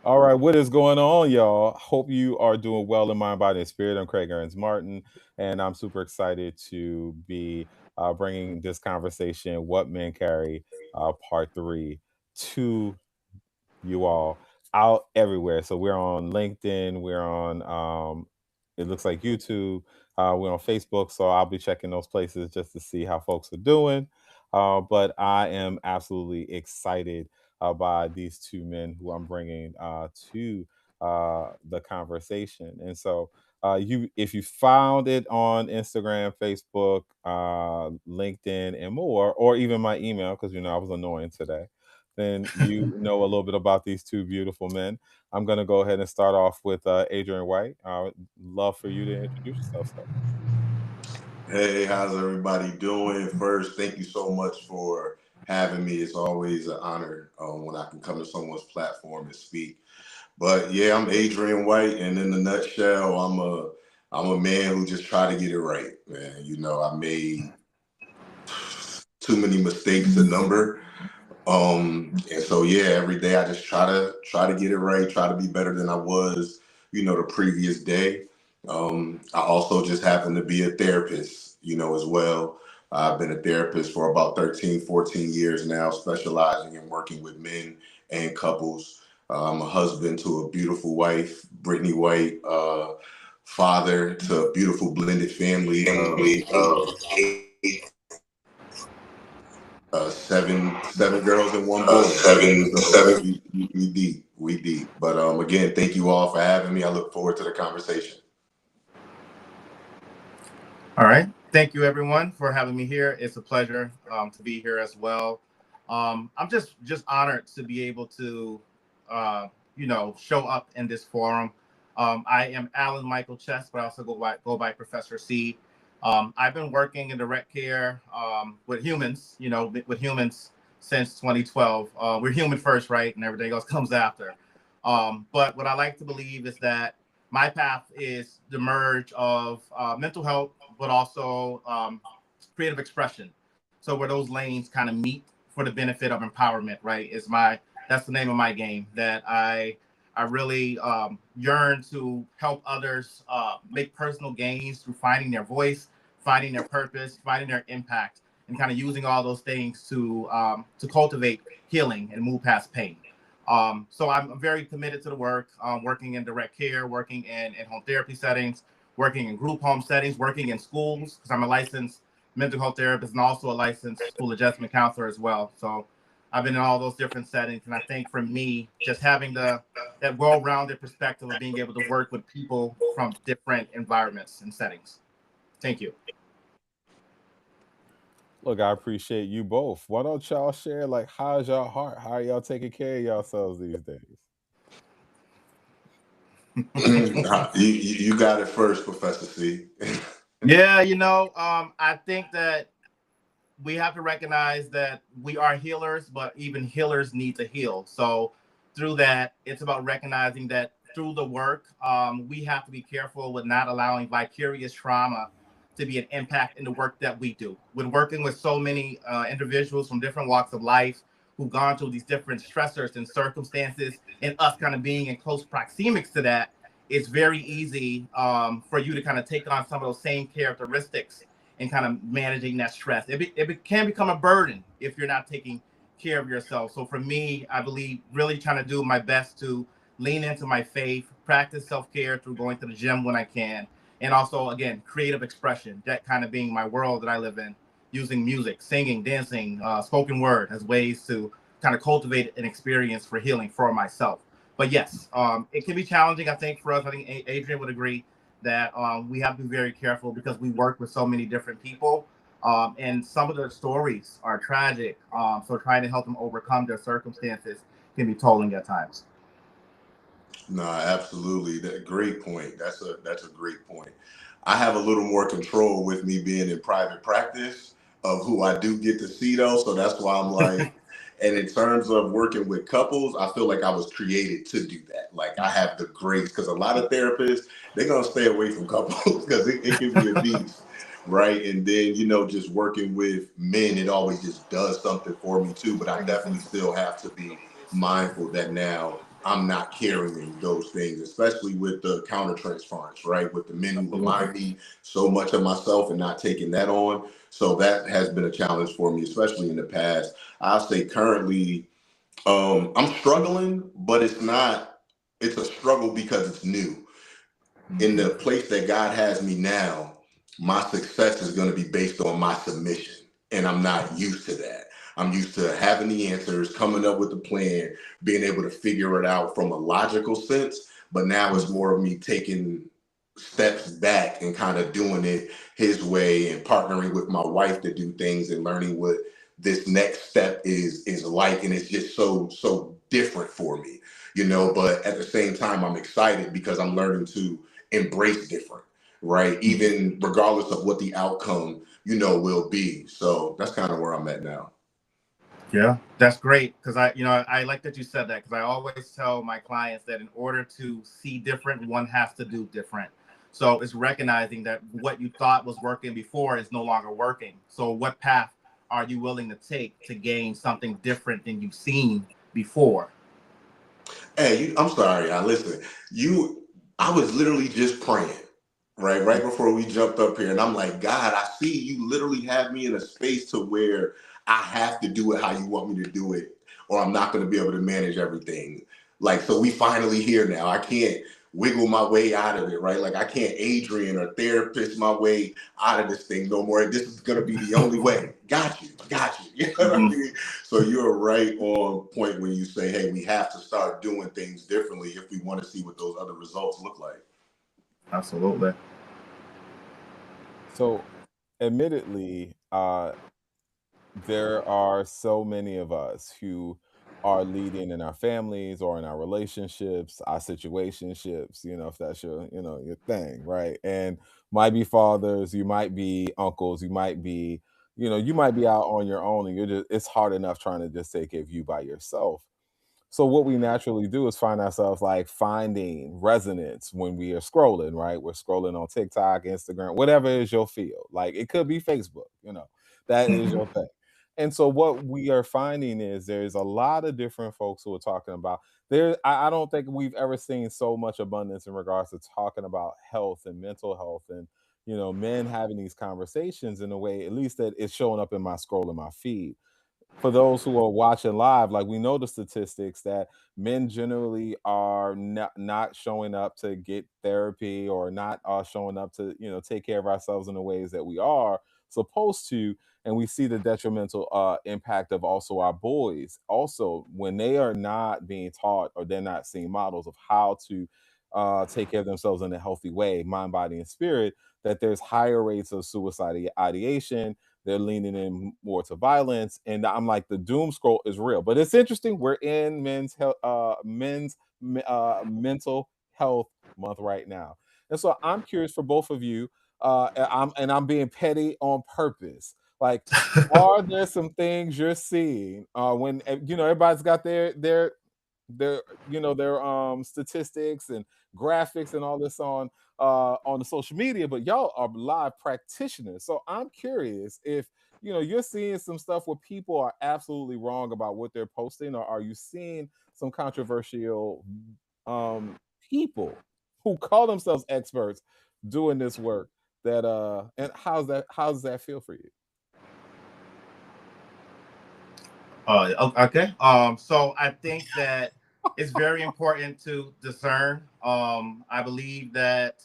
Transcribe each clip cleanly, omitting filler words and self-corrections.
All right, what is going on, y'all? Hope you are doing well in mind, body, and spirit. I'm Craig Aaron's Martin, and I'm super excited to be bringing this conversation, What Men Carry, Part 3, to you all out everywhere. So we're on LinkedIn, we're on, it looks like YouTube, we're on Facebook. So I'll be checking those places just to see how folks are doing. But I am absolutely excited by these two men who I'm bringing to the conversation. And so, if you found it on Instagram, Facebook, LinkedIn, and more, or even my email, because I was annoying today, then you know a little bit about these two beautiful men. I'm going to go ahead and start off with Adrian White. Love for you to introduce yourself, sir. Hey, how's everybody doing? First, thank you so much for having me. It's always an honor when I can come to someone's platform and speak. But yeah, I'm Adrian White, and in a nutshell, I'm a man who just try to get it right, man. I made too many mistakes to number. And so yeah, every day I just try to get it right, try to be better than I was, the previous day. I also just happen to be a therapist, as well. I've been a therapist for about 13, 14 years now, specializing in working with men and couples. I'm a husband to a beautiful wife, Brittany White, father to a beautiful blended family of seven girls and one boy. So we deep. But again, thank you all for having me. I look forward to the conversation. All right. Thank you, everyone, for having me here. It's a pleasure to be here as well. I'm just honored to be able to, show up in this forum. I am Alan Michael Chess, but I also go by Professor C. I've been working in direct care with humans, with humans since 2012. We're human first, right? And everything else comes after. But what I like to believe is that my path is the merge of mental health, but also creative expression. So where those lanes kind of meet for the benefit of empowerment, right? That's the name of my game. That I really yearn to help others make personal gains through finding their voice, finding their purpose, finding their impact, and kind of using all those things to cultivate healing and move past pain. So I'm very committed to the work, working in direct care, working in home therapy settings, working in group home settings, working in schools, because I'm a licensed mental health therapist and also a licensed school adjustment counselor as well. So I've been in all those different settings. And I think for me, just having that well-rounded perspective of being able to work with people from different environments and settings. Thank you. Look, I appreciate you both. Why don't y'all share, like, how's y'all heart? How are y'all taking care of yourselves these days? You got it first, Professor C. Yeah, I think that we have to recognize that we are healers, but even healers need to heal. So through that, it's about recognizing that through the work, we have to be careful with not allowing vicarious trauma to be an impact in the work that we do. With working with so many individuals from different walks of life who've gone through these different stressors and circumstances, and us kind of being in close proxemics to that, it's very easy for you to kind of take on some of those same characteristics and kind of managing that stress. It can become a burden if you're not taking care of yourself. So for me, I believe really trying to do my best to lean into my faith, practice self-care through going to the gym when I can, and also, again, creative expression, that kind of being my world that I live in, using music, singing, dancing, spoken word as ways to kind of cultivate an experience for healing for myself. But yes, it can be challenging, I think, for us. I think Adrian would agree that we have to be very careful because we work with so many different people. And some of their stories are tragic. So trying to help them overcome their circumstances can be tolling at times. No, absolutely. Great point. That's a great point. I have a little more control with me being in private practice of who I do get to see though. So that's why I'm like, and in terms of working with couples, I feel like I was created to do that. Like I have the grace because a lot of therapists, they're gonna stay away from couples because it can be a beast. Right. And then, just working with men, it always just does something for me too. But I definitely still have to be mindful that now I'm not carrying those things, especially with the countertransference, right? With the men who remind me so much of myself and not taking that on. So that has been a challenge for me, especially in the past. I'll say currently, I'm struggling, but it's a struggle because it's new. In the place that God has me now, my success is going to be based on my submission. And I'm not used to that. I'm used to having the answers, coming up with a plan, being able to figure it out from a logical sense. But now it's more of me taking steps back and kind of doing it his way and partnering with my wife to do things and learning what this next step is like. And it's just so different for me, but at the same time, I'm excited because I'm learning to embrace different, right? Even regardless of what the outcome, will be. So that's kind of where I'm at now. Yeah, that's great. Because I like that you said that, because I always tell my clients that in order to see different, one has to do different. So it's recognizing that what you thought was working before is no longer working. So what path are you willing to take to gain something different than you've seen before? Hey, I'm sorry, listen, I was literally just praying, right before we jumped up here. And I'm like, God, I see you literally have me in a space to where I have to do it how you want me to do it, or I'm not going to be able to manage everything. Like, so we finally here now. I can't wiggle my way out of it, right? Like, I can't Adrian or therapist my way out of this thing no more. This is going to be the only way. Got you. You know what I mean? So you're right on point when you say, hey, we have to start doing things differently if we want to see what those other results look like. Absolutely. So, admittedly, there are so many of us who are leading in our families or in our relationships, our situationships, if that's your thing, right? And might be fathers, you might be uncles, you might be out on your own and it's hard enough trying to just take care of you by yourself. So what we naturally do is find ourselves like finding resonance when we are scrolling, right? We're scrolling on TikTok, Instagram, whatever is your field. Like it could be Facebook, that is your thing. And so what we are finding is there's a lot of different folks who are talking about I don't think we've ever seen so much abundance in regards to talking about health and mental health and men having these conversations in a way, at least that it's showing up in my scroll in my feed. For those who are watching live, like we know the statistics that men generally are not showing up to get therapy or not showing up to take care of ourselves in the ways that we are supposed to, and we see the detrimental impact of also our boys also when they are not being taught or they're not seeing models of how to take care of themselves in a healthy way, mind, body, and spirit, that there's higher rates of suicide ideation. They're leaning in more to violence, and I'm like, the doom scroll is real. But it's interesting. We're in mental health month right now, and so I'm curious for both of you. I'm being petty on purpose. Like, are there some things you're seeing when everybody's got their statistics and graphics and all this on the social media, but y'all are live practitioners. So I'm curious if you're seeing some stuff where people are absolutely wrong about what they're posting, or are you seeing some controversial people who call themselves experts doing this work that and how does that feel for you? Okay. So I think that it's very important to discern. I believe that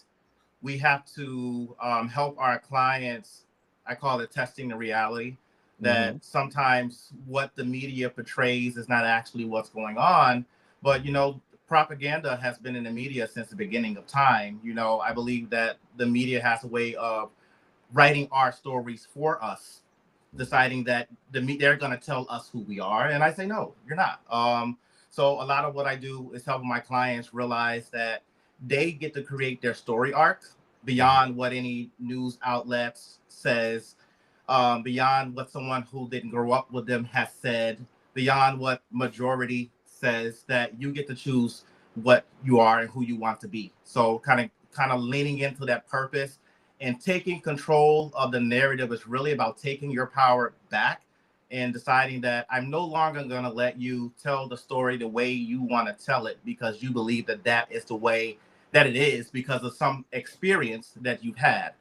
we have to help our clients. I call it testing the reality, that sometimes what the media portrays is not actually what's going on. But, propaganda has been in the media since the beginning of time. I believe that the media has a way of writing our stories for us, deciding that they're going to tell us who we are. And I say, no, you're not. So a lot of what I do is helping my clients realize that they get to create their story arc beyond what any news outlets says, beyond what someone who didn't grow up with them has said, beyond what majority says, that you get to choose what you are and who you want to be. So kind of leaning into that purpose and taking control of the narrative is really about taking your power back and deciding that I'm no longer going to let you tell the story the way you want to tell it because you believe that that is the way that it is because of some experience that you've had.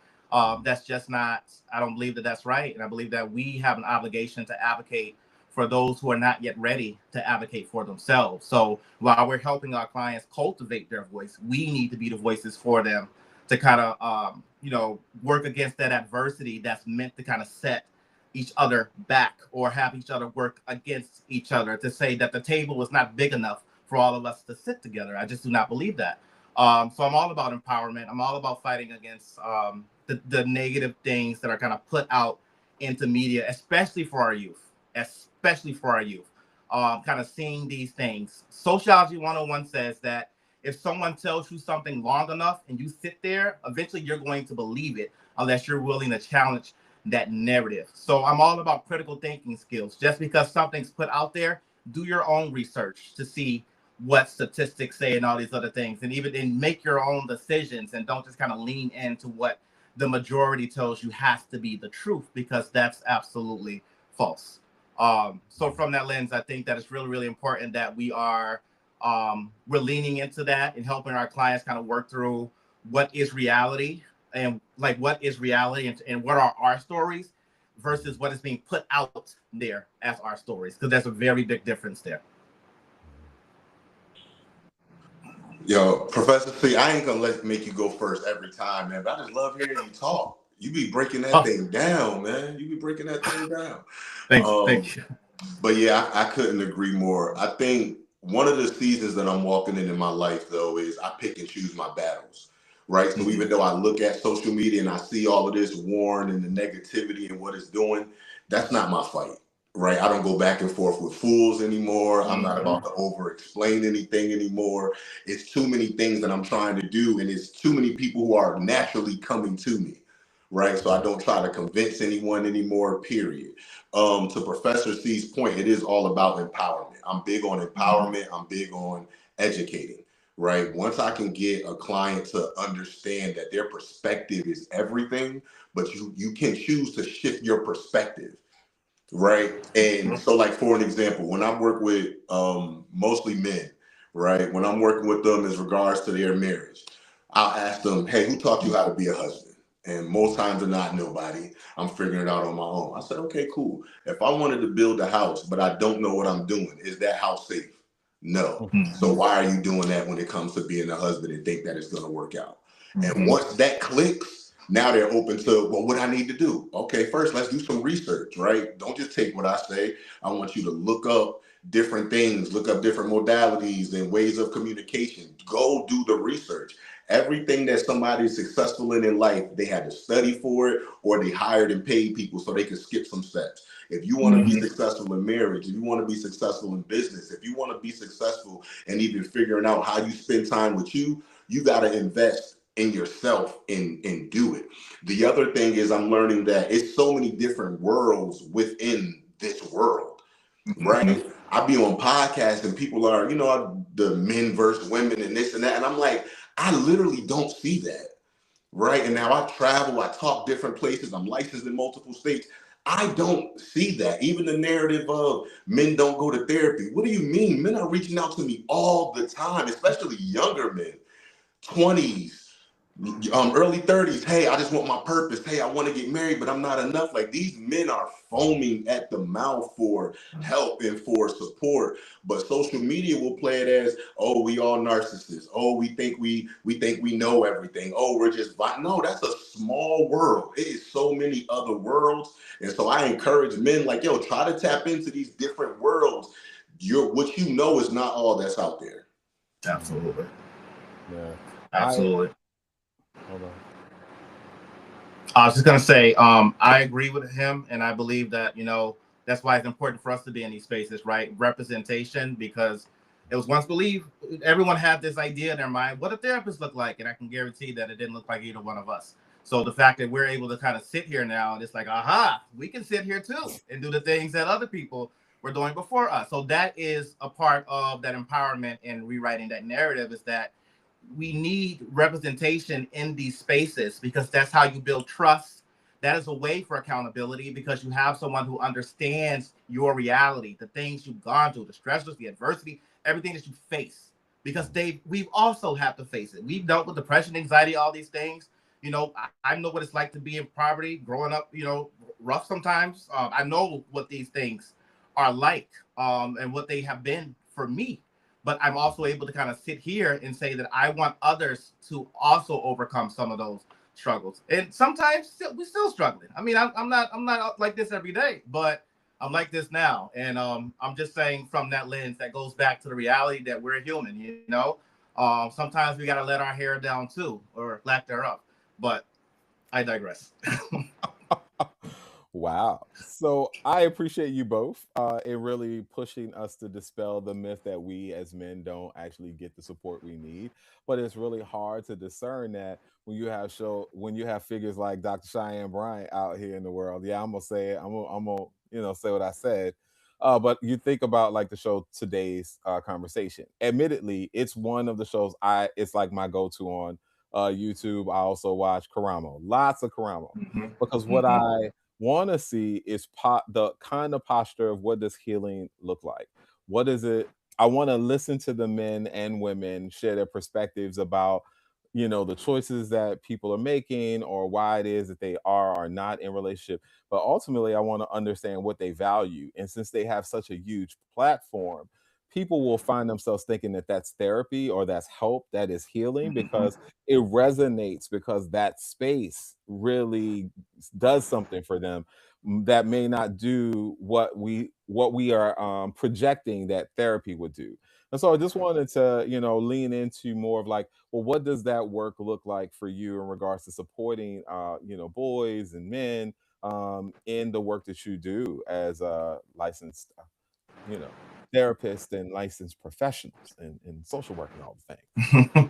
That's just not, I don't believe that that's right. And I believe that we have an obligation to advocate for those who are not yet ready to advocate for themselves. So while we're helping our clients cultivate their voice, we need to be the voices for them to kind of, work against that adversity that's meant to kind of set each other back or have each other work against each other, to say that the table is not big enough for all of us to sit together. I just do not believe that. So I'm all about empowerment. I'm all about fighting against the negative things that are kind of put out into media, especially for our youth, kind of seeing these things. Sociology 101 says that if someone tells you something long enough and you sit there, eventually you're going to believe it unless you're willing to challenge that narrative. So I'm all about critical thinking skills. Just because something's put out there, do your own research to see what statistics say and all these other things, and even then make your own decisions, and don't just kind of lean into what the majority tells you has to be the truth, because that's absolutely false. So from that lens, I think that it's really, really important that we're leaning into that and helping our clients kind of work through what is reality and what is reality and what are our stories versus what is being put out there as our stories, because there's a very big difference there. Yo, Professor C, I ain't gonna make you go first every time, man. But I just love hearing you talk. You be breaking that thing down, man. You be breaking that thing down. Thank you. But yeah, I couldn't agree more. I think one of the seasons that I'm walking in my life, though, is I pick and choose my battles, right? So even though I look at social media and I see all of this warn and the negativity and what it's doing, that's not my fight. Right, I don't go back and forth with fools anymore. I'm not about to over-explain anything anymore. It's too many things that I'm trying to do, and it's too many people who are naturally coming to me, right? So I don't try to convince anyone anymore, period. To Professor C's point, it is all about empowerment. I'm big on empowerment. I'm big on educating, right? Once I can get a client to understand that their perspective is everything, but you can choose to shift your perspective. Right. And so, like, for an example, when I work with mostly men, right, when I'm working with them as regards to their marriage, I'll ask them, hey, who taught you how to be a husband? And most times than not, nobody. I'm figuring it out on my own. I said, okay, cool. If I wanted to build a house, but I don't know what I'm doing, is that house safe? No. So why are you doing that when it comes to being a husband and think that it's going to work out? And once that clicks, now they're open to, well, what I need to do. Okay, first, let's do some research, right? Don't just take what I say. I want you to look up different things, look up different modalities and ways of communication. Go do the research. Everything that somebody is successful in life, they had to study for it, or they hired and paid people so they could skip some steps. If you want to be successful in marriage, if you want to be successful in business, if you want to be successful and even figuring out how you spend time with you got to invest in yourself and do it. The other thing is I'm learning that it's so many different worlds within this world, right? I be on podcasts and people are, the men versus women and this and that. And I'm like, I literally don't see that, right? And now I travel, I talk different places. I'm licensed in multiple states. I don't see that. Even the narrative of men don't go to therapy. What do you mean? Men are reaching out to me all the time, especially younger men, 20s, early 30s. Hey, I just want my purpose. Hey, I want to get married, but I'm not enough. Like, these men are foaming at the mouth for help and for support. But social media will play it as, oh, we all narcissists. Oh, we think we know everything. Oh, we're just no. That's a small world. It is so many other worlds, and so I encourage men, like, yo, try to tap into these different worlds. What you know is not all that's out there. Absolutely. Yeah. Absolutely. Hold on. I was just going to say, I agree with him, and I believe that, that's why it's important for us to be in these spaces, right? Representation, because it was once believed, everyone had this idea in their mind, what a therapist look like, and I can guarantee that it didn't look like either one of us. So the fact that we're able to kind of sit here now, and it's like, aha, we can sit here too and do the things that other people were doing before us. So that is a part of that empowerment and rewriting that narrative, is that we need representation in these spaces, because that's how you build trust. that is a way for accountability, because you have someone who understands your reality, the things you've gone through, the stressors, the adversity, everything that you face. Because we've also had to face it. We've dealt with depression, anxiety, all these things. You know, I know what it's like to be in poverty, growing up, you know, rough sometimes. I know what these things are like, and what they have been for me. But I'm also able to kind of sit here and say that I want others to also overcome some of those struggles. And sometimes we're still struggling. I mean, I'm not like this every day, but I'm like this now. And I'm just saying, from that lens, that goes back to the reality that we're human, you know. Sometimes we got to let our hair down too, or lack thereof. But I digress. Wow. So I appreciate you both in really pushing us to dispel the myth that we as men don't actually get the support we need. But it's really hard to discern that when you have figures like Dr. Cheyenne Bryant out here in the world. Yeah, I'm gonna say it. I'm gonna say what I said. But you think about like the show Today's Conversation. Admittedly, it's one of the shows it's like my go-to on YouTube. I also watch Karamo, lots of Karamo, because what I want to see is the kind of posture of what does healing look like. What is it? I want to listen to the men and women share their perspectives about the choices that people are making, or why it is that they are not in relationship. But ultimately I want to understand what they value, and since they have such a huge platform, people will find themselves thinking that that's therapy or that's help, that is healing, because it resonates, because that space really does something for them that may not do what we are projecting that therapy would do. And so I just wanted to lean into more of like, well, what does that work look like for you in regards to supporting boys and men in the work that you do as a licensed you know therapists and licensed professionals in social work and all the things.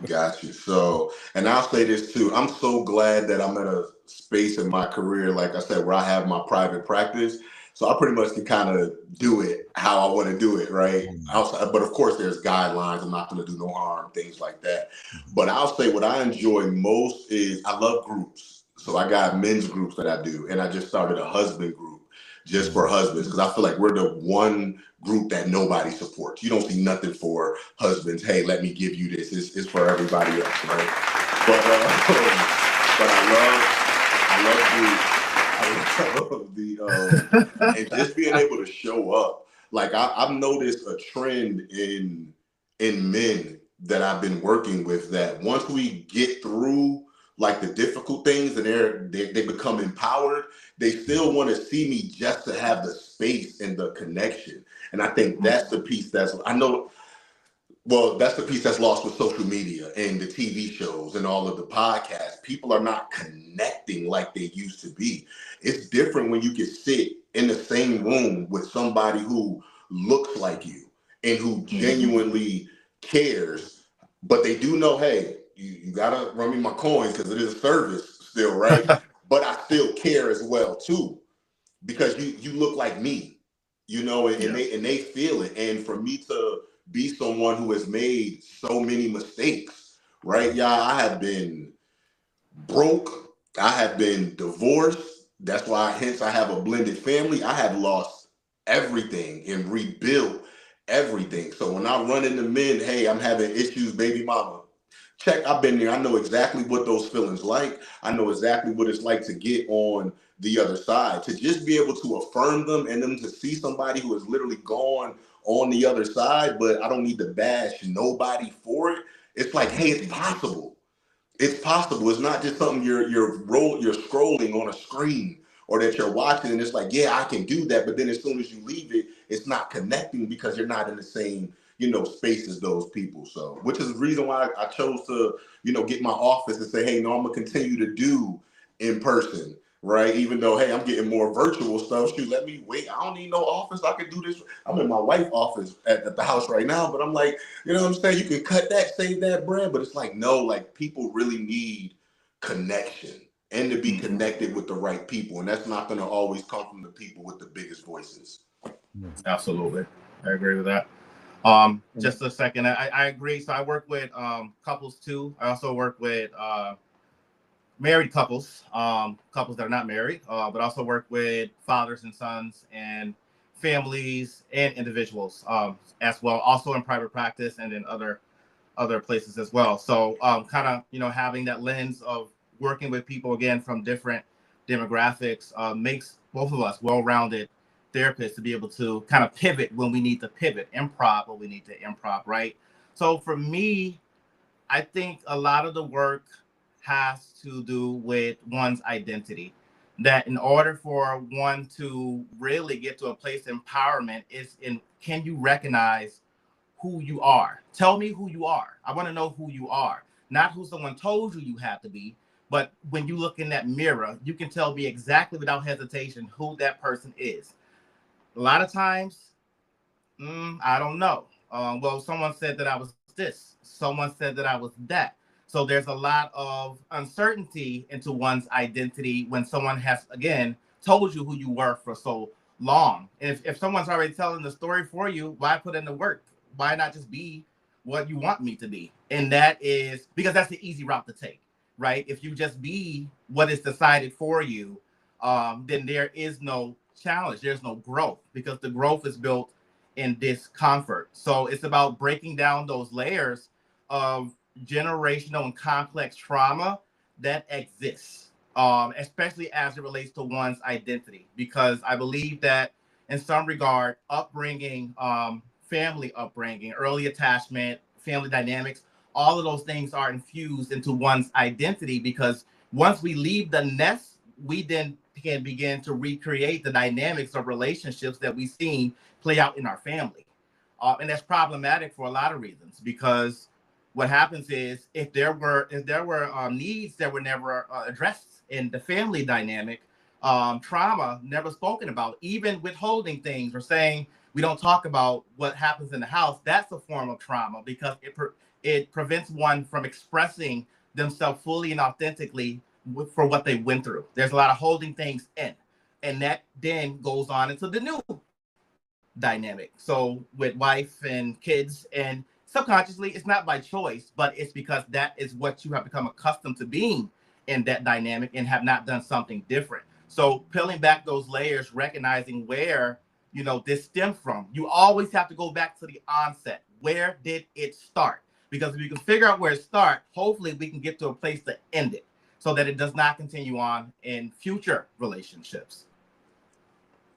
Got you. So, and I'll say this too. I'm so glad that I'm at a space in my career, like I said, where I have my private practice. So I pretty much can kind of do it how I want to do it, right? Outside, but of course, there's guidelines. I'm not going to do no harm, things like that. But I'll say what I enjoy most is I love groups. So I got men's groups that I do, and I just started a husband group just for husbands, because I feel like we're the one group that nobody supports. You don't see nothing for husbands. Hey, let me give you this. It's for everybody else, right? But I love the and just being able to show up. Like I've noticed a trend in men that I've been working with, that once we get through like the difficult things and they become empowered, they still want to see me just to have the space and the connection. And I think that's the piece that's the piece that's lost with social media and the TV shows and all of the podcasts. People are not connecting like they used to be. It's different when you can sit in the same room with somebody who looks like you and who genuinely cares, but they do know, hey, you gotta run me my coins because it is a service still, right? But I still care as well too, because you look like me, and they feel it. And for me to be someone who has made so many mistakes, right? Yeah, I have been broke. I have been divorced. That's why, hence, I have a blended family. I have lost everything and rebuilt everything. So when I run into men, hey, I'm having issues, baby mama. Check, I've been there. I know exactly what those feelings like. I know exactly what it's like to get on the other side. To just be able to affirm them and them to see somebody who has literally gone on the other side, but I don't need to bash nobody for it. It's like, hey, it's possible. It's possible. It's not just something you're scrolling on a screen or that you're watching and it's like, yeah, I can do that. But then as soon as you leave it, it's not connecting because you're not in the same, space as those people. So, which is the reason why I chose to, get my office and say, hey, no, I'm gonna continue to do in person, right? Even though, hey, I'm getting more virtual stuff. Shoot, let me wait. I don't need no office. I can do this. I'm in my wife's office at the house right now, but I'm like, you know what I'm saying? You can cut that, save that bread, but it's like, no, like people really need connection and to be connected with the right people. And that's not going to always come from the people with the biggest voices. Absolutely. I agree with that. Just a second. I agree. So I work with couples too. I also work with married couples, couples that are not married, but also work with fathers and sons and families and individuals as well, also in private practice and in other places as well. So kind of, having that lens of working with people again from different demographics makes both of us well-rounded therapists to be able to kind of pivot when we need to pivot, improv when we need to improv, right? So for me, I think a lot of the work has to do with one's identity. That in order for one to really get to a place of empowerment is in, can you recognize who you are? Tell me who you are. I want to know who you are, not who someone told you you have to be. But when you look in that mirror, you can tell me exactly without hesitation who that person is. A lot of times, I don't know. Well, someone said that I was this. Someone said that I was that. So there's a lot of uncertainty into one's identity when someone has, again, told you who you were for so long. If someone's already telling the story for you, why put in the work? Why not just be what you want me to be? And that is because that's the easy route to take, right? If you just be what is decided for you, then there is no challenge. There's no growth because the growth is built in discomfort. So it's about breaking down those layers of generational and complex trauma that exists, especially as it relates to one's identity. Because I believe that in some regard, upbringing, family upbringing, early attachment, family dynamics, all of those things are infused into one's identity because once we leave the nest, we then can begin to recreate the dynamics of relationships that we've seen play out in our family. And that's problematic for a lot of reasons because what happens is if there were needs that were never addressed in the family dynamic, trauma never spoken about, even withholding things or saying we don't talk about what happens in the house, that's a form of trauma because it prevents one from expressing themselves fully and authentically for what they went through. There's a lot of holding things in, and that then goes on into the new dynamic. So with wife and kids, and subconsciously, it's not by choice, but it's because that is what you have become accustomed to being in that dynamic and have not done something different. So peeling back those layers, recognizing where this stemmed from. You always have to go back to the onset. Where did it start? Because if you can figure out where it started, hopefully we can get to a place to end it so that it does not continue on in future relationships.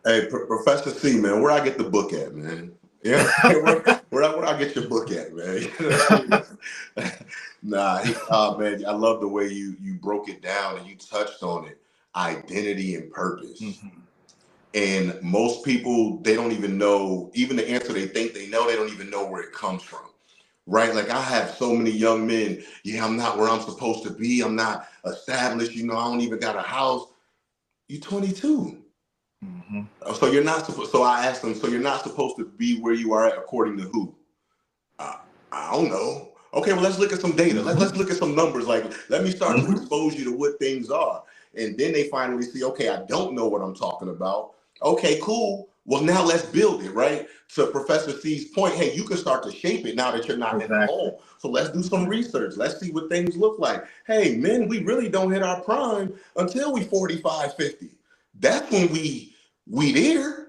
Hey, Professor C, man, where I get the book at, man? Yeah, where I get your book at, man? Man, I love the way you broke it down and you touched on it, identity and purpose. Mm-hmm. And most people, they don't even know, even the answer they think they know, they don't even know where it comes from. Right? Like I have so many young men, yeah, I'm not where I'm supposed to be. I'm not established, I don't even got a house. You're 22. Mm-hmm. So you're not supposed. So I asked them. So you're not supposed to be where you are at according to who? I don't know. Okay, well let's look at some data. Mm-hmm. Let's look at some numbers. Like let me start Mm-hmm. to expose you to what things are, and then they finally see. Okay, I don't know what I'm talking about. Okay, cool. Well now let's build it. Right. To Professor C's point, hey, you can start to shape it now that you're not in the Exactly. home. So let's do some research. Let's see what things look like. Hey, men, we really don't hit our prime until we 45, 50. That's when we there.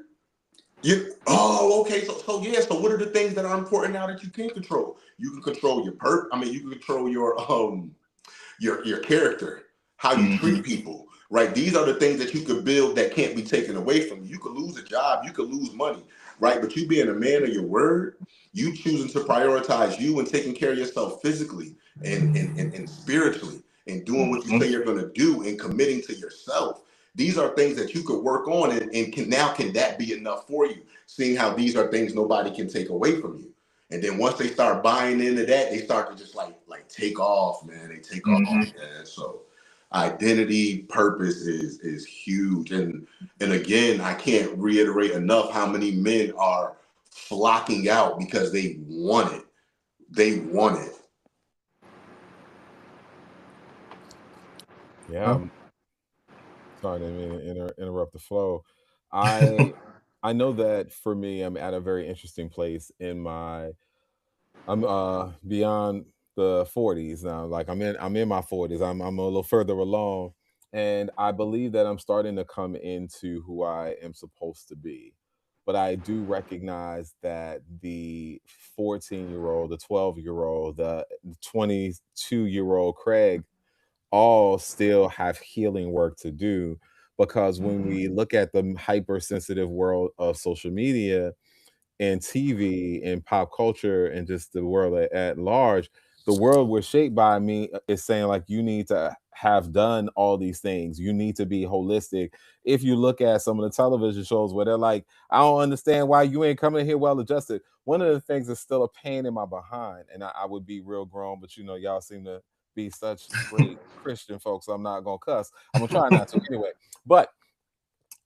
Okay. So yeah. So what are the things that are important now that you can control? You can control your you can control your character, how you Mm-hmm. treat people. Right. These are the things that you could build that can't be taken away from you. You could lose a job. You could lose money. Right. But you being a man of your word, you choosing to prioritize you and taking care of yourself physically and spiritually and doing what you Mm-hmm. say you're going to do and committing to yourself. These are things that you could work on and can that be enough for you? Seeing how these are things nobody can take away from you. And then once they start buying into that, they start to just like take off, man. They take off, Mm-hmm. man. So identity, purpose is huge. And again, I can't reiterate enough how many men are flocking out because they want it. They want it. Yeah, sorry, I didn't mean to interrupt the flow. I know that for me, I'm at a very interesting place in my. I'm beyond the 40s now. Like I'm in my 40s. I'm a little further along, and I believe that I'm starting to come into who I am supposed to be. But I do recognize that the 14-year-old, the 12-year-old, the 22-year-old Craig all still have healing work to do, because when Mhm. we look at the hypersensitive world of social media and TV and pop culture and just the world at large, the world we're shaped by me is saying like you need to have done all these things. You need to be holistic. If you look at some of the television shows where they're like, I don't understand why you ain't coming here well adjusted. One of the things is still a pain in my behind, and I would be real grown, but y'all seem to be such great Christian folks. So I'm not gonna cuss. I'm gonna try not to anyway. But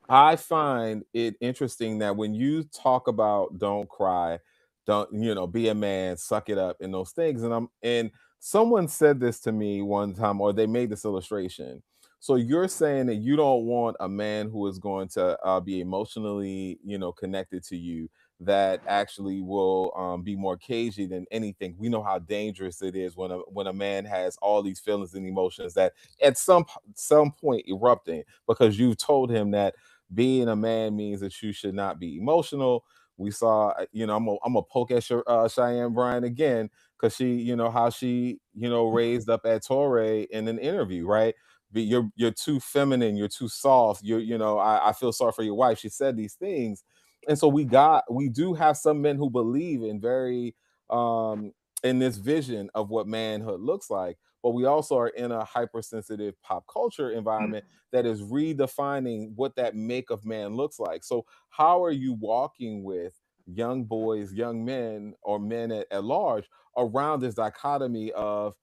I find it interesting that when you talk about don't cry, don't, be a man, suck it up, and those things. And someone said this to me one time, or they made this illustration. So you're saying that you don't want a man who is going to be emotionally, connected to you, that actually will be more cagey than anything. We know how dangerous it is when a man has all these feelings and emotions that at some point erupting, because you've told him that being a man means that you should not be emotional. We saw, I'm gonna poke at Cheyenne Bryan again, because she, how she, raised up at Torre in an interview, right? You're too feminine, you're too soft. I feel sorry for your wife. She said these things, and so we do have some men who believe in very in this vision of what manhood looks like, but we also are in a hypersensitive pop culture environment that is redefining what that make of man looks like. So, how are you walking with young boys, young men, or men at large around this dichotomy of,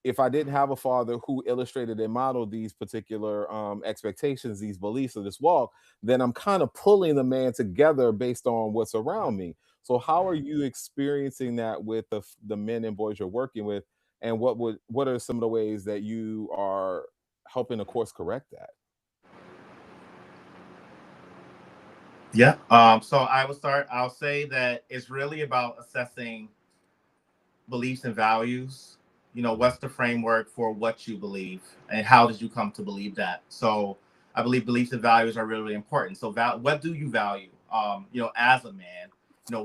if I didn't have a father who illustrated and modeled these particular expectations, these beliefs of this walk, then I'm kind of pulling the man together based on what's around me. So, how are you experiencing that with the men and boys you're working with, and what are some of the ways that you are helping to course correct that? Yeah. So I will start. I'll say that it's really about assessing beliefs and values. What's the framework for what you believe, and how did you come to believe that? So I believe beliefs and values are really, really important. So what do you value? As a man,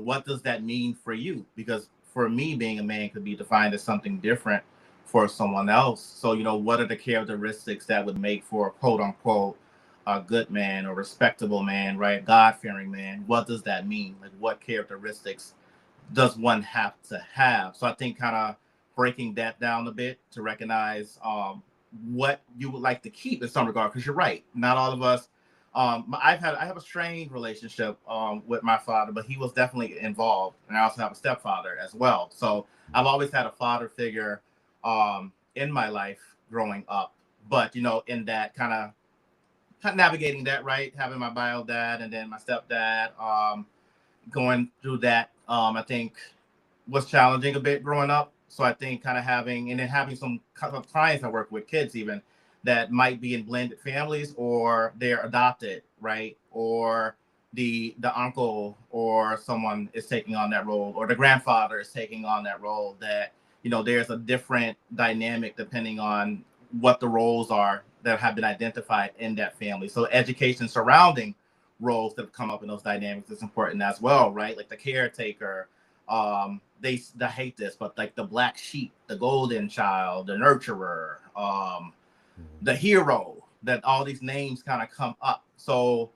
what does that mean for you? Because for me, being a man could be defined as something different for someone else. So, what are the characteristics that would make for a quote unquote a good man or respectable man, right? God fearing man. What does that mean? Like, what characteristics does one have to have? So I think kind of breaking that down a bit to recognize what you would like to keep in some regard, because you're right, not all of us. I have a strained relationship with my father, but he was definitely involved, and I also have a stepfather as well. So I've always had a father figure in my life growing up, but in that kind of navigating that, right, having my bio dad and then my stepdad, going through that, I think was challenging a bit growing up. So I think kind of having some clients I work with, kids even, that might be in blended families, or they're adopted, right? Or the uncle or someone is taking on that role, or the grandfather is taking on that role, that there's a different dynamic depending on what the roles are that have been identified in that family. So education surrounding roles that have come up in those dynamics is important as well, right? Like the caretaker, they hate this, but like the black sheep, the golden child, the nurturer, the hero, that all these names kind of come up. So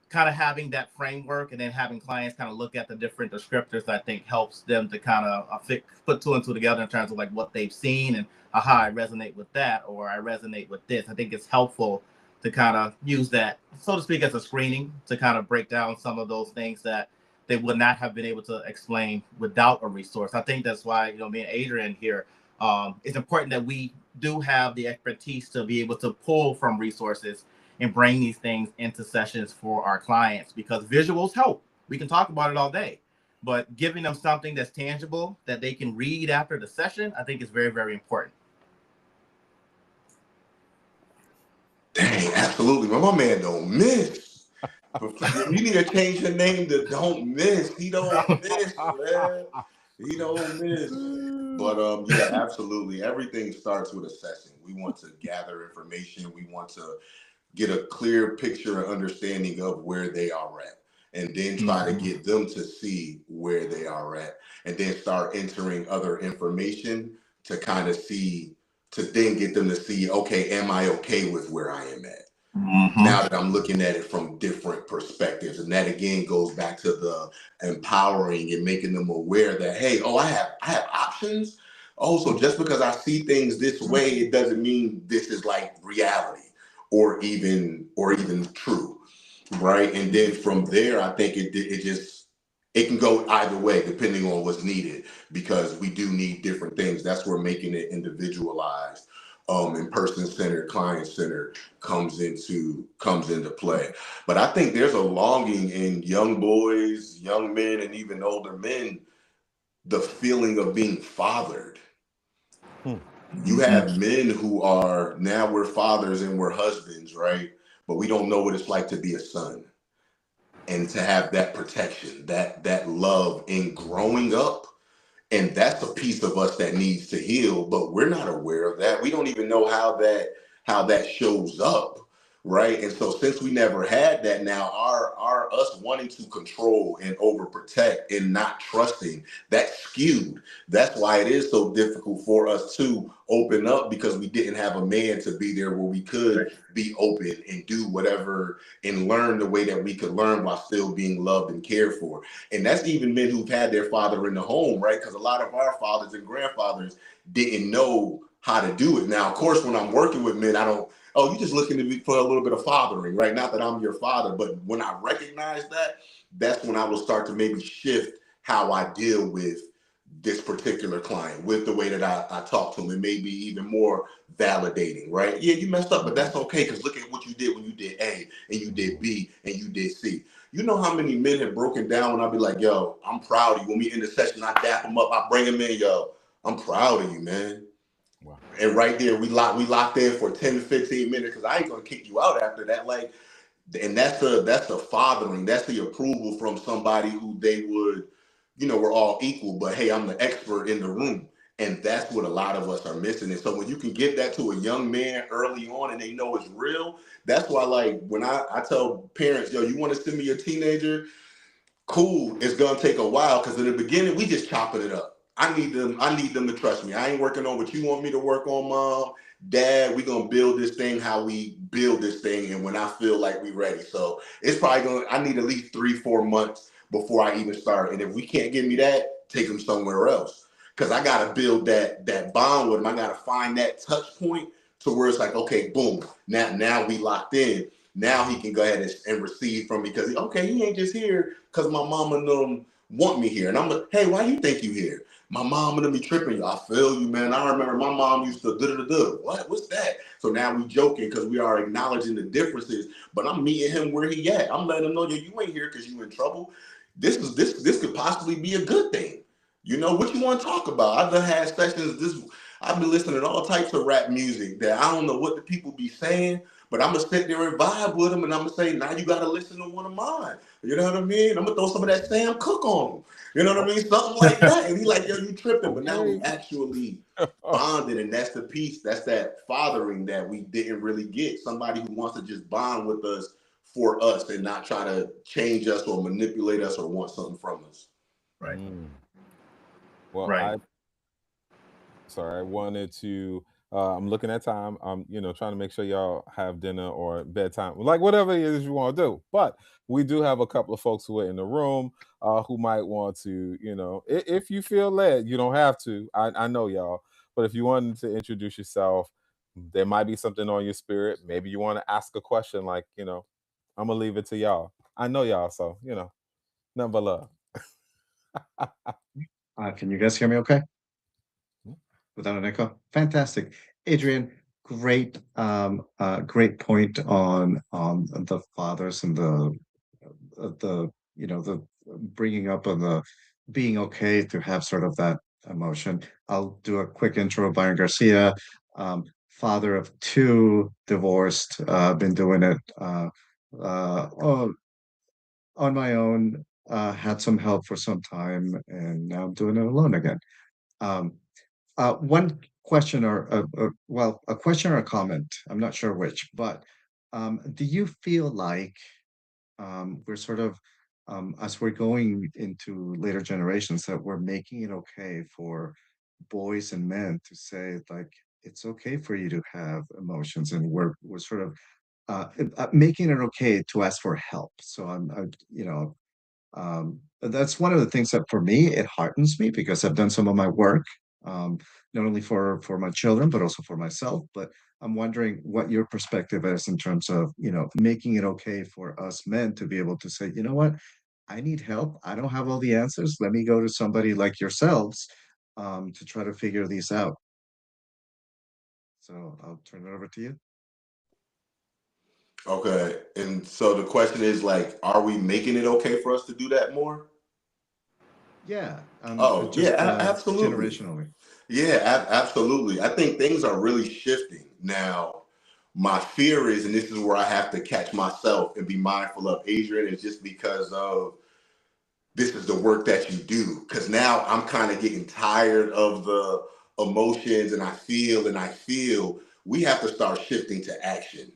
kind of having that framework, and then having clients kind of look at the different descriptors, I think helps them to kind of put two and two together in terms of like what they've seen, and aha, I resonate with that, or I resonate with this. I think it's helpful to kind of use that, so to speak, as a screening to kind of break down some of those things that they would not have been able to explain without a resource. I think that's why, me and Adrian here, it's important that we do have the expertise to be able to pull from resources and bring these things into sessions for our clients, because visuals help. We can talk about it all day, but giving them something that's tangible that they can read after the session, I think is very, very important. Dang, absolutely. But my man don't miss. You need to change your name to Don't Miss. He don't miss, man. He don't miss. But yeah, absolutely. Everything starts with assessing. We want to gather information. We want to get a clear picture and understanding of where they are at, and then try to get them to see where they are at, and then start entering other information to kind of see, to then get them to see, okay, am I okay with where I am at? Now that I'm looking at it from different perspectives. And that again goes back to the empowering and making them aware that, hey, oh, I have options. Oh, so just because I see things this way, it doesn't mean this is like reality or even true. Right. And then from there, I think it can go either way depending on what's needed, because we do need different things. That's where making it individualized, and person-centered, client-centered comes into play. But I think there's a longing in young boys, young men, and even older men, the feeling of being fathered. You have men who are, now we're fathers and we're husbands, right? But we don't know what it's like to be a son, and to have that protection, that love in growing up. And that's a piece of us that needs to heal, but we're not aware of that. We don't even know how that shows up, right? And so since we never had that, now our us wanting to control and overprotect and not trusting, that's skewed. That's why it is so difficult for us to open up, because we didn't have a man to be there where we could be open and do whatever and learn the way that we could learn while still being loved and cared for. And that's even men who've had their father in the home, right? Because a lot of our fathers and grandfathers didn't know how to do it. Now, of course, when I'm working with men, I don't, oh, you're just looking to be for a little bit of fathering, right? Not that I'm your father, but when I recognize that, that's when I will start to maybe shift how I deal with this particular client, with the way that I talk to them, and maybe even more validating, right? Yeah, you messed up, but that's okay, because look at what you did when you did A and you did B and you did C. You know how many men have broken down when I be like, yo, I'm proud of you. When we in the session, I dap them up, I bring them in, yo, I'm proud of you, man. Wow. And right there, we locked in for 10 to 15 minutes, because I ain't gonna kick you out after that. Like, and that's the fathering, that's the approval from somebody who they would, we're all equal, but hey, I'm the expert in the room. And that's what a lot of us are missing. And so when you can give that to a young man early on and they know it's real, that's why, like, when I tell parents, yo, you want to send me your teenager? Cool, it's gonna take a while, because in the beginning we just chopping it up. I need them to trust me. I ain't working on what you want me to work on, mom, dad. We gonna build this thing how we build this thing, and when I feel like we ready. So it's probably I need at least 3-4 months before I even start. And if we can't give me that, take them somewhere else, because I gotta build that bond with them. I gotta find that touch point to where it's like, okay, boom, now we locked in. Now he can go ahead and receive from me, because okay, he ain't just here because my mom and them want me here. And I'm like, hey, why you think you here? My mom and them be tripping. I feel you, man. I remember my mom used to do. What's that? So now we joking because we are acknowledging the differences. But I'm meeting him where he at. I'm letting him know, you ain't here because you in trouble. This could possibly be a good thing. What you want to talk about? I've had sessions. I've been listening to all types of rap music that I don't know what the people be saying. But I'm gonna sit there and vibe with them, and I'm gonna say, now you gotta listen to one of mine. You know what I mean? I'm gonna throw some of that Sam Cooke on him. You know what I mean? Something like that. And he's like, yo, you tripping. But now we actually bonded, and that's the piece. That's that fathering that we didn't really get. Somebody who wants to just bond with us for us and not try to change us or manipulate us or want something from us. Right. Well, right. I wanted to. I'm looking at time. I'm, trying to make sure y'all have dinner or bedtime, like whatever it is you want to do. But we do have a couple of folks who are in the room who might want to, if you feel led, you don't have to. I know y'all, but if you wanted to introduce yourself, there might be something on your spirit. Maybe you want to ask a question, like, I'm gonna leave it to y'all. I know y'all, so nothing but love. Can you guys hear me okay? Without an echo? Fantastic. Adrian, great great point on the fathers and the the bringing up of the being okay to have sort of that emotion. I'll do a quick intro. Byron Garcia, father of 2, divorced, been doing it on my own, had some help for some time, and now I'm doing it alone again. One question well, a question or a comment, I'm not sure which, but do you feel like we're sort of, as we're going into later generations, that we're making it okay for boys and men to say, like, it's okay for you to have emotions, and we're sort of making it okay to ask for help. So that's one of the things that for me, it heartens me because I've done some of my work, um, not only for my children, but also for myself. But I'm wondering what your perspective is in terms of, making it okay for us men to be able to say, you know what, I need help. I don't have all the answers. Let me go to somebody like yourselves, to try to figure these out. So I'll turn it over to you. Okay. And so the question is like, are we making it okay for us to do that more? Yeah, Oh, yeah, just absolutely. generationally. Yeah, absolutely. I think things are really shifting now. My fear is, and this is where I have to catch myself and be mindful of, Adrian, is just because of this is the work that you do. Because now I'm kind of getting tired of the emotions, and I feel we have to start shifting to action.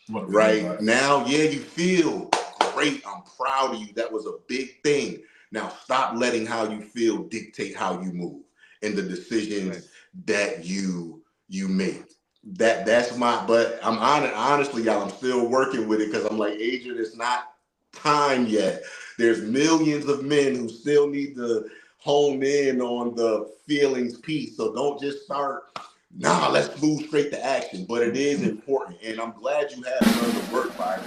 Right now, yeah, you feel great. I'm proud of you. That was a big thing. Now stop letting how you feel dictate how you move and the decisions Right. that you make. That's my. But I'm honestly, y'all, I'm still working with it because I'm like, Adrian, it's not time yet. There's millions of men who still need to hone in on the feelings piece. So don't just start, nah, let's move straight to action. But it is important. And I'm glad you have done the work, Byron.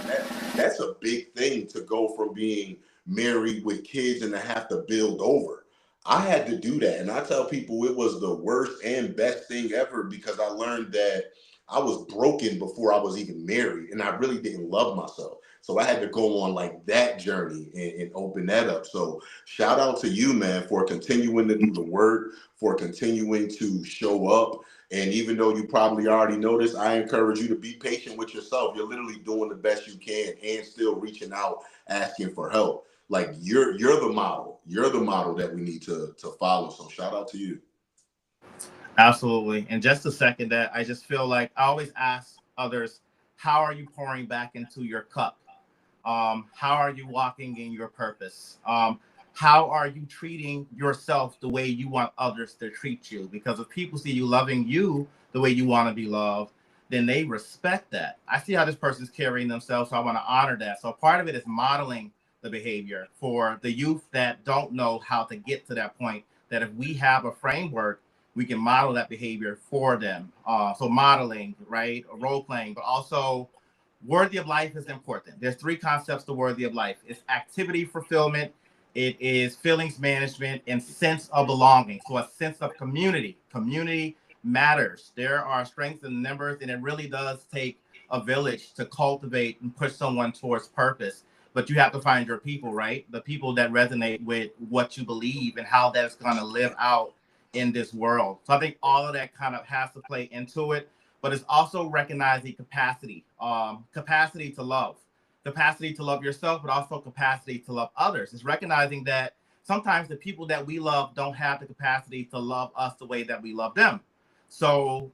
That's a big thing to go from being married with kids and to have to build over. I had to do that. And I tell people it was the worst and best thing ever because I learned that I was broken before I was even married and I really didn't love myself. So I had to go on like that journey and open that up. So shout out to you, man, for continuing to do the work, for continuing to show up. And even though you probably already know this, I encourage you to be patient with yourself. You're literally doing the best you can and still reaching out, asking for help. Like you're the model. You're the model that we need to follow. So shout out to you. Absolutely. And just to second that, I just feel like I always ask others, how are you pouring back into your cup? How are you walking in your purpose? How are you treating yourself the way you want others to treat you? Because if people see you loving you the way you want to be loved, then they respect that. I see how this person's carrying themselves, so I want to honor that. So part of it is modeling the behavior for the youth that don't know how to get to that point. That if we have a framework, we can model that behavior for them. So modeling, right, role playing, but also worthy of life is important. There's three concepts to worthy of life. It's activity fulfillment, it is feelings management, and sense of belonging. So a sense of community. Community matters. There are strengths in numbers, and it really does take a village to cultivate and push someone towards purpose. But you have to find your people, right? The people that resonate with what you believe and how that's going to live out in this world. So I think all of that kind of has to play into it, but it's also recognizing capacity capacity to love yourself, but also capacity to love others. It's recognizing that sometimes the people that we love don't have the capacity to love us the way that we love them. So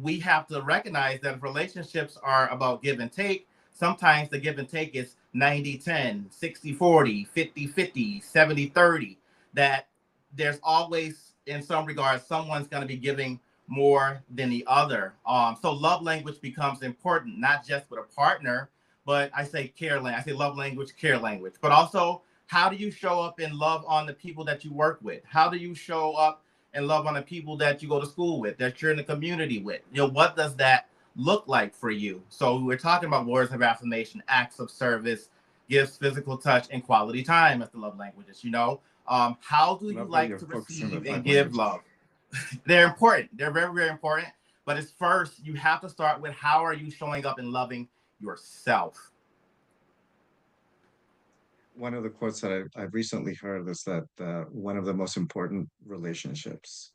we have to recognize that if relationships are about give and take, sometimes the give and take is 90-10, 60-40, 50-50, 70-30, that there's always, in some regards, someone's going to be giving more than the other. So love language becomes important, not just with a partner, but I say care language. I say love language, care language. But also, how do you show up and love on the people that you work with? How do you show up and love on the people that you go to school with, that you're in the community with? What does that look like for you? So we're talking about words of affirmation, acts of service, gifts, physical touch, and quality time as the love languages. How do you Love that like you're to focusing on receive the and five give languages. love? They're important. They're very, very important. But it's first, you have to start with how are you showing up and loving yourself? One of the quotes that I've recently heard is that one of the most important relationships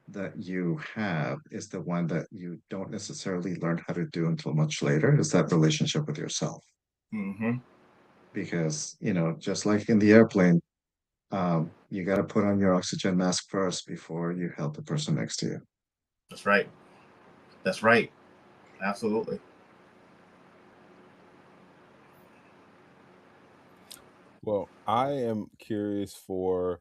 that you have is the one that you don't necessarily learn how to do until much later, is that relationship with yourself. Mm-hmm. Because, just like in the airplane, you got to put on your oxygen mask first before you help the person next to you. That's right. That's right. Absolutely. Well, I am curious for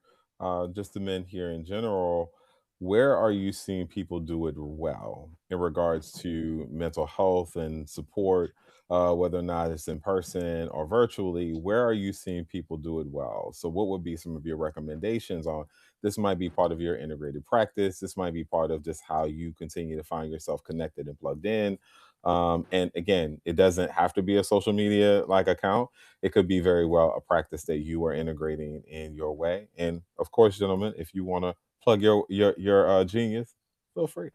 just the men here in general. Where are you seeing people do it well in regards to mental health and support, whether or not it's in person or virtually? Where are you seeing people do it well? So, what would be some of your recommendations on this? Might be part of your integrated practice. This might be part of just how you continue to find yourself connected and plugged in. And again, it doesn't have to be a social media like account. It could be very well a practice that you are integrating in your way. And of course, gentlemen, if you want to plug your genius, feel free.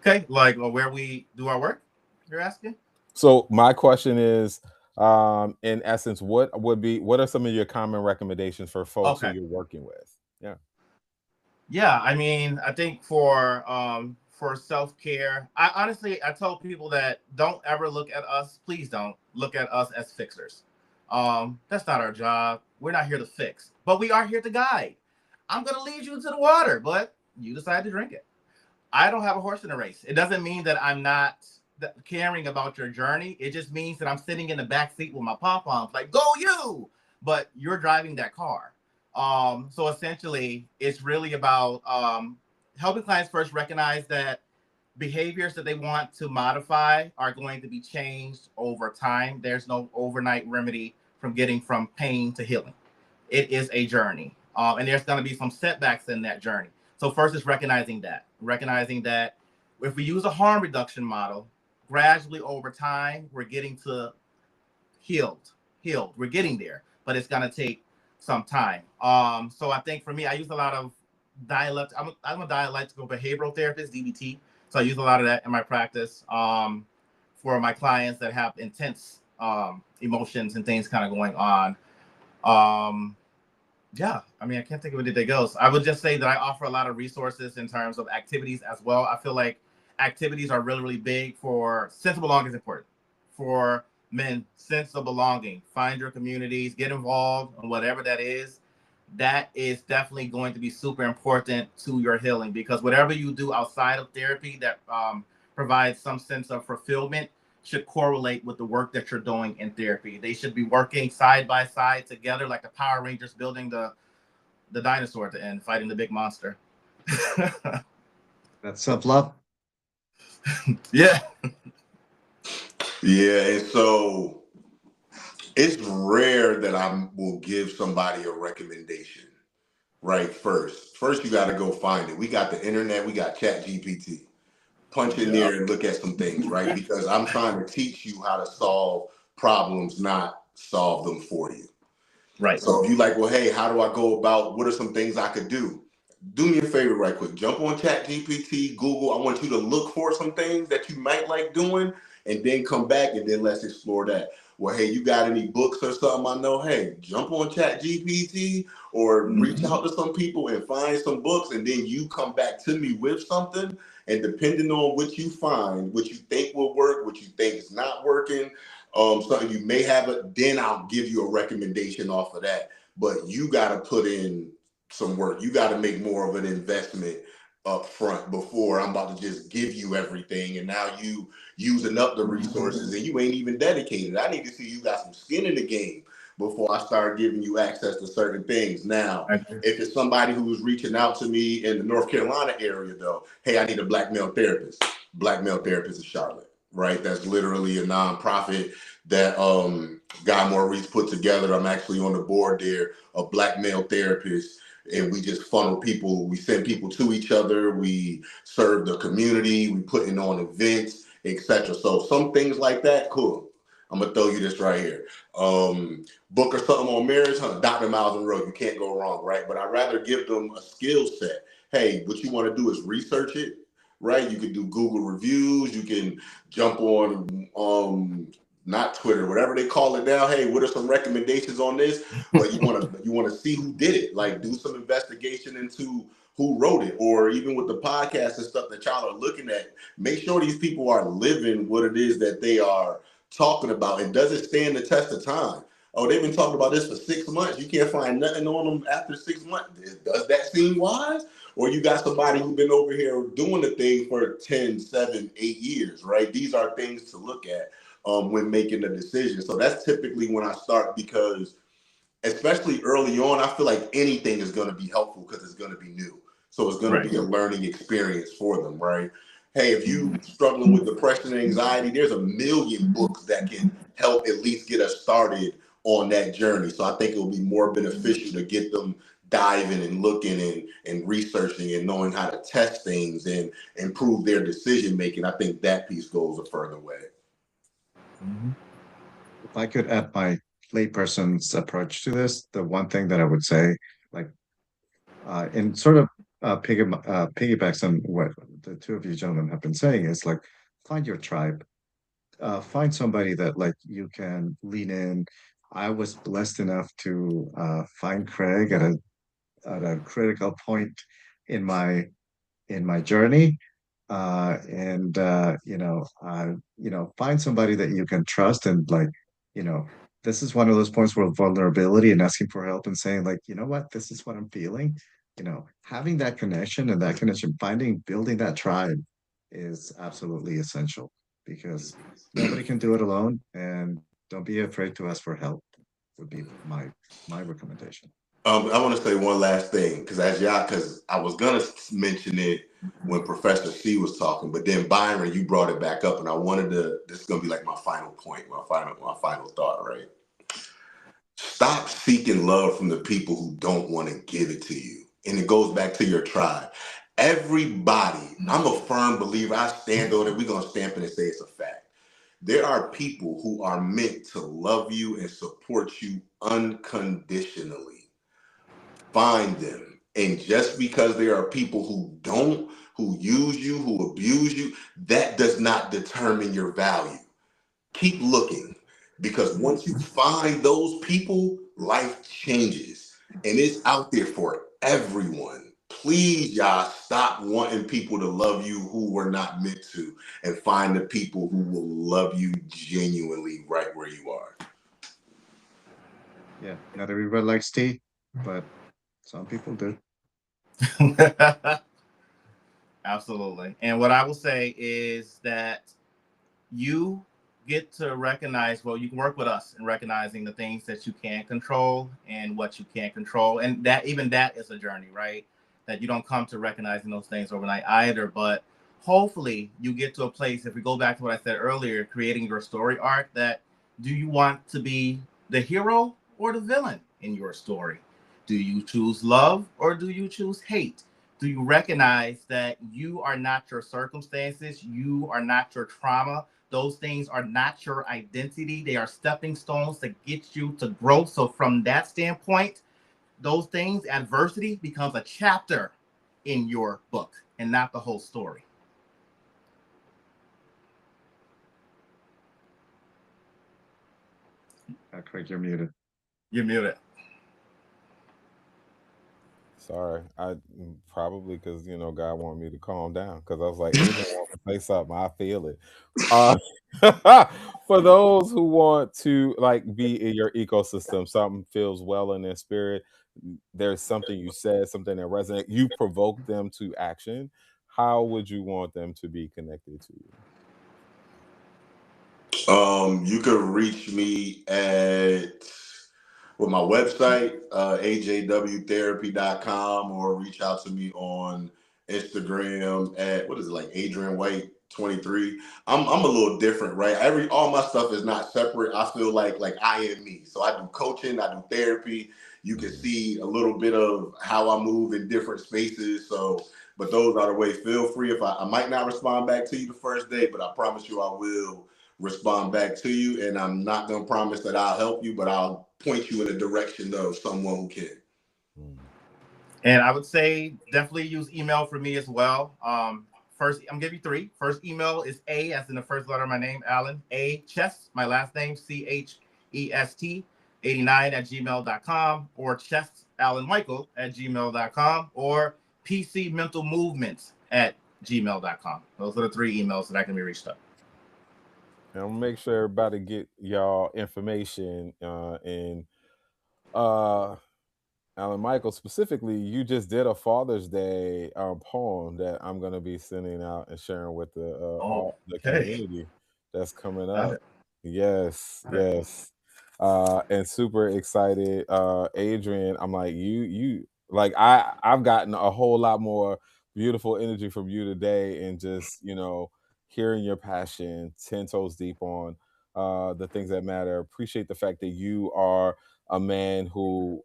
Okay, like where we do our work, you're asking? So my question is, in essence, what are some of your common recommendations for folks who Okay. you're working with? Yeah. Yeah, I mean, I think for self-care, I tell people that don't ever look at us, please don't look at us as fixers. That's not our job. We're not here to fix, but we are here to guide. I'm gonna lead you to the water, but you decide to drink it. I don't have a horse in the race. It doesn't mean that I'm not caring about your journey. It just means that I'm sitting in the back seat with my pom-poms, like, go you, but you're driving that car. So essentially, it's really about helping clients first recognize that behaviors that they want to modify are going to be changed over time. There's no overnight remedy from getting from pain to healing. It is a journey, and there's going to be some setbacks in that journey. So first is recognizing that if we use a harm reduction model, gradually over time, we're getting to healed. We're getting there, but it's going to take some time. So I think for me, I use a lot of dialect. I'm a dialectical behavioral therapist, DBT. So I use a lot of that in my practice for my clients that have intense emotions and things kind of going on. Yeah, I mean, I can't think of anything else. I would just say that I offer a lot of resources in terms of activities as well. I feel like activities are really, really big for sense of belonging is important for men. Sense of belonging. Find your communities, get involved in whatever that is. That is definitely going to be super important to your healing because whatever you do outside of therapy that provides some sense of fulfillment should correlate with the work that you're doing in therapy. They should be working side by side together, like the Power Rangers building the dinosaur at the end, fighting the big monster. That's self-love. Yeah. Yeah, and so it's rare that I will give somebody a recommendation, right? First you got to go find it. We got the internet, we got Chat GPT. Punch in there and look at some things, right? Because I'm trying to teach you how to solve problems, not solve them for you. Right. So if you like, well, hey, how do I go about, what are some things I could do? Do me a favor right quick. Jump on Chat GPT, Google. I want you to look for some things that you might like doing and then come back and then let's explore that. Well, hey, you got any books or something I know? Hey, jump on Chat GPT or reach out to some people and find some books and then you come back to me with something. And depending on what you find, what you think will work, what you think is not working, something you may have it, then I'll give you a recommendation off of that. But you got to put in some work. You got to make more of an investment up front before I'm about to just give you everything. And now you using up the resources and you ain't even dedicated. I need to see you got some skin in the game before I start giving you access to certain things. Now, if it's somebody who's reaching out to me in the North Carolina area though, hey, I need a black male therapist. Black male therapist in Charlotte, right? That's literally a nonprofit that Guy Maurice put together. I'm actually on the board there, a black male therapist. And we just funnel people, we send people to each other, we serve the community, we putting on events, etc. So some things like that, cool. I'm gonna throw you this right here. Book or something on marriage, Dr. Miles Monroe, you can't go wrong, right? But I'd rather give them a skill set. Hey, what you want to do is research it, right? You can do Google reviews, you can jump on not Twitter, whatever they call it now. Hey, what are some recommendations on this? But you want to see who did it. Like do some investigation into who wrote it, or even with the podcast and stuff that y'all are looking at. Make sure these people are living what it is that they are talking about, and does it stand the test of time? Oh, they've been talking about this for 6 months. You can't find nothing on them after 6 months. Does that seem wise? Or you got somebody who's been over here doing the thing for 10, 7, 8 years, right? These are things to look at when making a decision. So that's typically when I start, because especially early on, I feel like anything is going to be helpful because it's going to be new. So it's going to be a learning experience for them, right? Hey, if you struggling with depression and anxiety, there's a million books that can help at least get us started on that journey. So I think it will be more beneficial to get them diving and looking and researching and knowing how to test things and improve their decision making. I think that piece goes a further way. If I could add my layperson's approach to this, the one thing that I would say, like, in sort of piggybacks on what the two of you gentlemen have been saying, is like, find your tribe. Find somebody that like you can lean in. I was blessed enough to find Craig at a critical point in my journey. And find somebody that you can trust, and like, you know, this is one of those points where vulnerability and asking for help and saying, like, you know what, this is what I'm feeling. Having that connection, and that connection, building that tribe is absolutely essential, because nobody can do it alone. And don't be afraid to ask for help, would be my recommendation. I want to say one last thing, because I was gonna mention it when Professor C was talking, but then Byron, you brought it back up, and I wanted to. This is gonna be like my final point, my final thought, right? Stop seeking love from the people who don't want to give it to you, and it goes back to your tribe. Everybody, I'm a firm believer. I stand on it. We're gonna stamp it and say it's a fact. There are people who are meant to love you and support you unconditionally. Find them. And just because there are people who don't, who use you, who abuse you, that does not determine your value. Keep looking, because once you find those people, life changes, and it's out there for everyone. Please, y'all, stop wanting people to love you who were not meant to, and find the people who will love you genuinely right where you are. Yeah, not everybody likes tea, but some people do. Absolutely. And what I will say is that you get to recognize, well, you can work with us in recognizing the things that you can control and what you can't control. And that is a journey, right? That you don't come to recognizing those things overnight either. But hopefully you get to a place, if we go back to what I said earlier, creating your story arc, that do you want to be the hero or the villain in your story? Do you choose love or do you choose hate? Do you recognize that you are not your circumstances? You are not your trauma. Those things are not your identity. They are stepping stones to get you to growth. So from that standpoint, those things, adversity becomes a chapter in your book and not the whole story. Craig, you're muted. You're muted. Sorry, I probably because God wanted me to calm down, because I was like, Adrian wants to say something. I feel it. Uh, for those who want to like be in your ecosystem, something feels well in their spirit. There's something you said, something that resonates. You provoke them to action. How would you want them to be connected to you? You could reach me at my website, ajwtherapy.com, or reach out to me on Instagram at, what is it, like Adrian White 23. I'm a little different, right? All my stuff is not separate. I feel like I am me. So I do coaching, I do therapy. You can see a little bit of how I move in different spaces. So, but those are the ways. Feel free. If I might not respond back to you the first day, but I promise you I will respond back to you. And I'm not going to promise that I'll help you, but I'll point you in the direction of someone who can. And I would say definitely use email for me as well. First, I'm gonna give you three. First email is A, as in the first letter of my name, Alan. A Chest, my last name, CHEST, 89@gmail.com, or Chest Alan Michael at gmail.com, or PC Mental Movements at gmail.com. Those are the three emails that I can be reached up. And I'll make sure everybody get y'all information. And uh, Alan Michael, specifically, you just did a Father's Day poem that I'm going to be sending out and sharing with Oh, all the okay. community that's coming Got up. it. Yes, Got it. yes. And super excited. Adrian, I'm like, you like I've gotten a whole lot more beautiful energy from you today, and just, hearing your passion 10 toes deep on the things that matter. Appreciate the fact that you are a man who,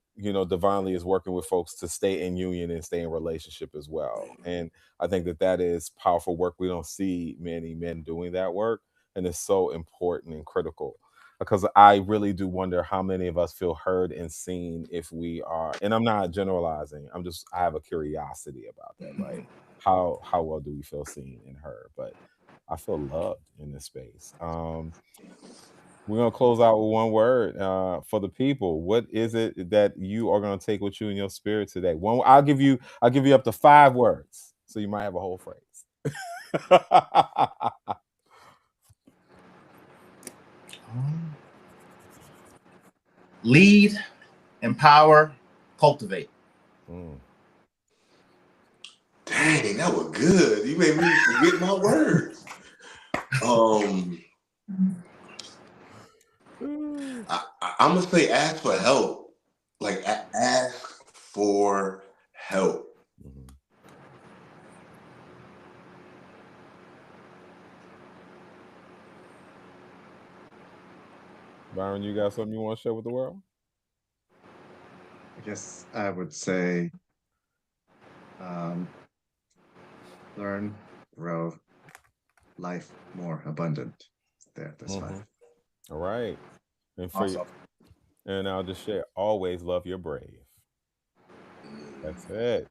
divinely is working with folks to stay in union and stay in relationship as well. And I think that that is powerful work. We don't see many men doing that work, and it's so important and critical, because I really do wonder how many of us feel heard and seen if we are. And I'm not generalizing, I have a curiosity about that, right? How well do we feel seen and heard? But I feel loved in this space. We're gonna close out with one word for the people. What is it that you are gonna take with you in your spirit today? One, I'll give you up to 5 words, so you might have a whole phrase. Lead, empower, cultivate. Mm. Dang, that was good. You made me forget my words. I'm gonna say ask for help. Like ask for help. Mhm. Byron, you got something you want to share with the world? I guess I would say learn, grow, life more abundant. There's 5. All right. And for you, Awesome. and I'll just share, always love your brave. That's it.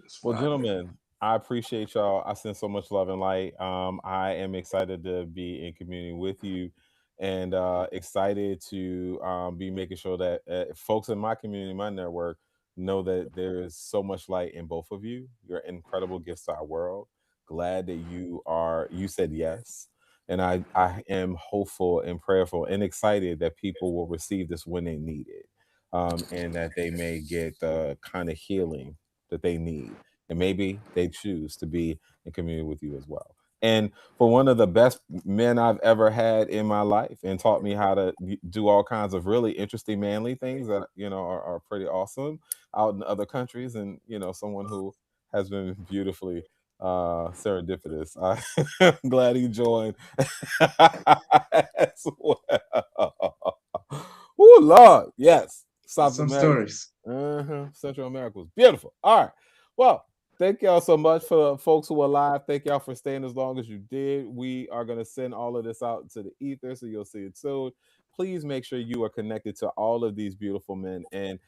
It's Well, fire. gentlemen, I appreciate y'all. I send so much love and light. I am excited to be in community with you, and excited to be making sure that folks in my community, my network, know that there is so much light in both of you. You're incredible gifts to our world. Glad that you said yes. And I am hopeful and prayerful and excited that people will receive this when they need it, and that they may get the kind of healing that they need, and maybe they choose to be in community with you as well. And for one of the best men I've ever had in my life, and taught me how to do all kinds of really interesting manly things that are pretty awesome out in other countries, and someone who has been beautifully serendipitous. I'm glad he joined as well. Oh Lord, yes, South Awesome America, stories. Central America was beautiful. All right, well, thank y'all so much for folks who are live. Thank y'all for staying as long as you did. We are going to send all of this out to the ether, so you'll see it soon. Please make sure you are connected to all of these beautiful men. And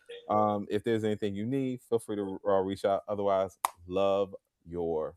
if there's anything you need, feel free to reach out. Otherwise, love your